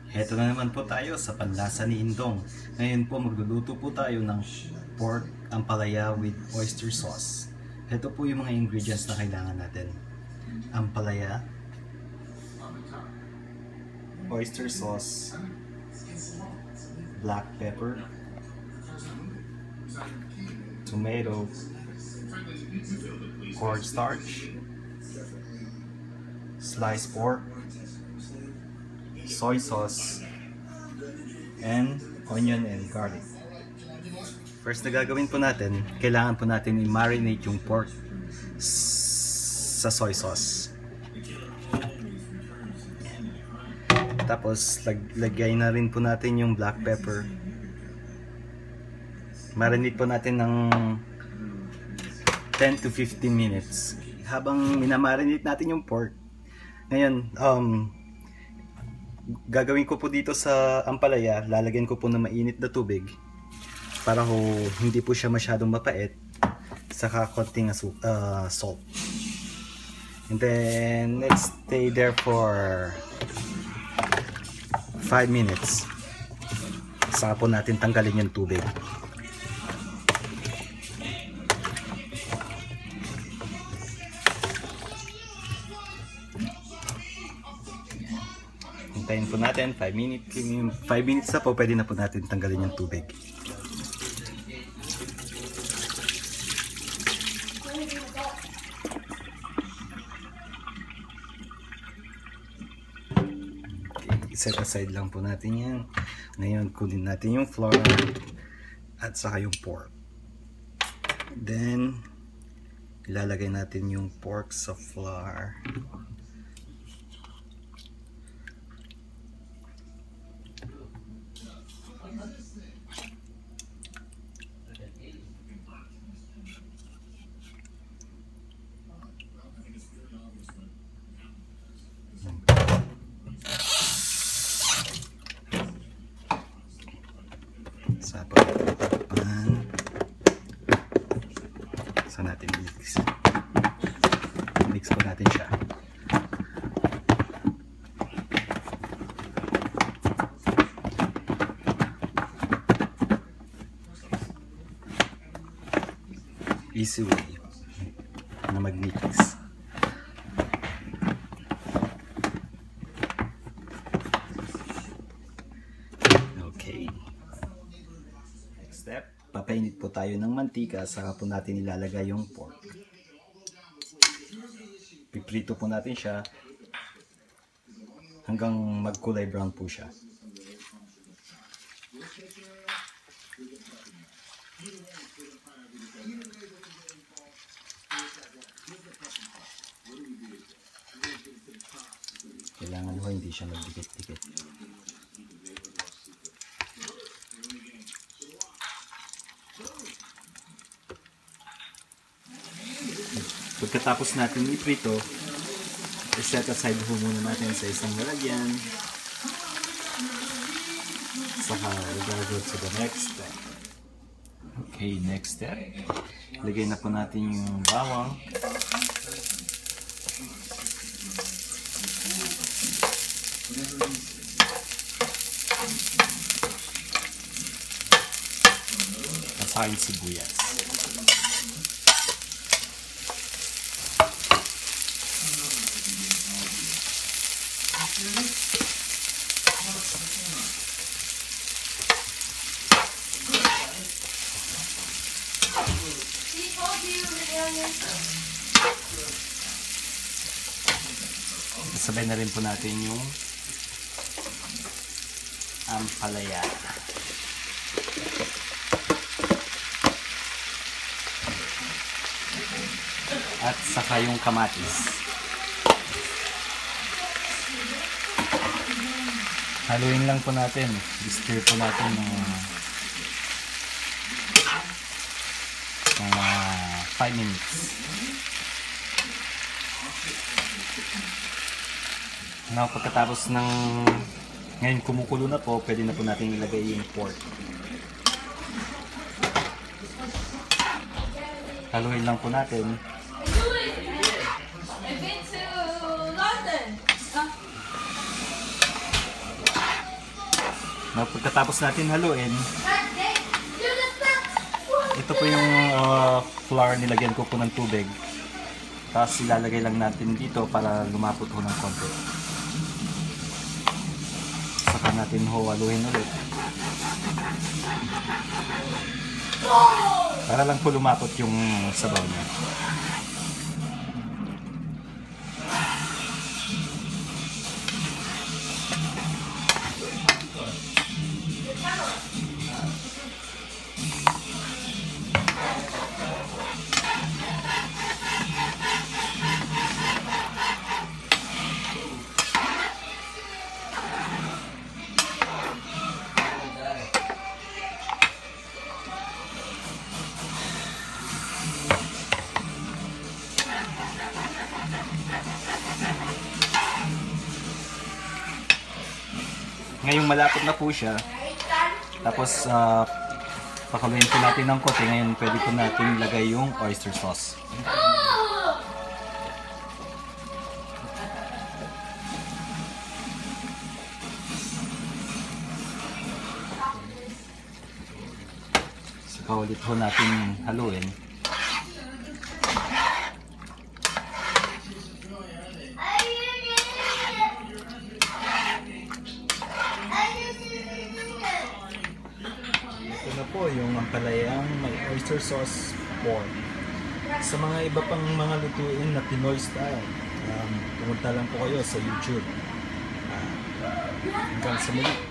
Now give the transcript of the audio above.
Heto na naman po tayo sa panlasa ni Indong. Ngayon po magluluto po tayo ng pork ampalaya with oyster sauce. Heto po yung mga ingredients na kailangan natin. Ampalaya, oyster sauce, black pepper, tomato, cornstarch, sliced pork, soy sauce, and onion and garlic. First na gagawin po natin, kailangan po natin i-marinate yung pork sa soy sauce. Tapos lagay na rin po natin yung black pepper. Marinate po natin ng 10 to 15 minutes. Habang minamarinate natin yung pork, ngayon, gagawin ko po dito sa ampalaya, lalagyan ko po ng mainit na tubig para hindi po siya masyadong mapait, saka konting salt. And then let's stay there for 5 minutes. Saka po natin tanggalin yung tubig. Hintayin po natin 5 minutes. 5 minutes na po, pwede na po natin tanggalin yung tubig. Okay, set aside lang po natin yan. Ngayon, kunin natin yung flour at saka yung pork. Then, ilalagay natin yung pork sa flour. Sa pagtatakpan, sa natin mix po natin siya. Easy way na mag-mix. Step, papainit po tayo ng mantika, saka po natin ilalagay yung pork. Piprito po natin siya hanggang magkulay brown po siya. Kailangan ho hindi siya magdikit-dikit. Pagkatapos natin iprito, i-set aside ho muna natin sa isang lalagyan. Saka we'll go to the next step. Okay, next step. Lagay na po natin yung bawang. At saka yung sibuyas. Sabay na rin po natin yung ampalaya. At saka yung kamatis. Haluin lang po natin. I-stir po natin ng 5 minutes. Now, pagkatapos ng ngayon kumukulo na po, pwede na po natin ilagay yung pork. Haluin lang po natin. I've been to London. Pagkatapos natin haluin, ito po yung flour, nilagyan ko po ng tubig. Tapos ilalagay lang natin dito para lumapot ho ng konti. Saka natin ho haluin ulit. Para lang po lumapot yung sabaw niya. Ngayong malapot na po siya, tapos pakaluin po natin ng konti. Ngayon pwede po natin ilagay yung oyster sauce. Saka ulit po natin haluin. Ito na po yung ampalayang may oyster sauce pork. Sa mga iba pang mga lutuin na Pinoy style, pumunta lang po kayo sa YouTube. Hanggang sa muli.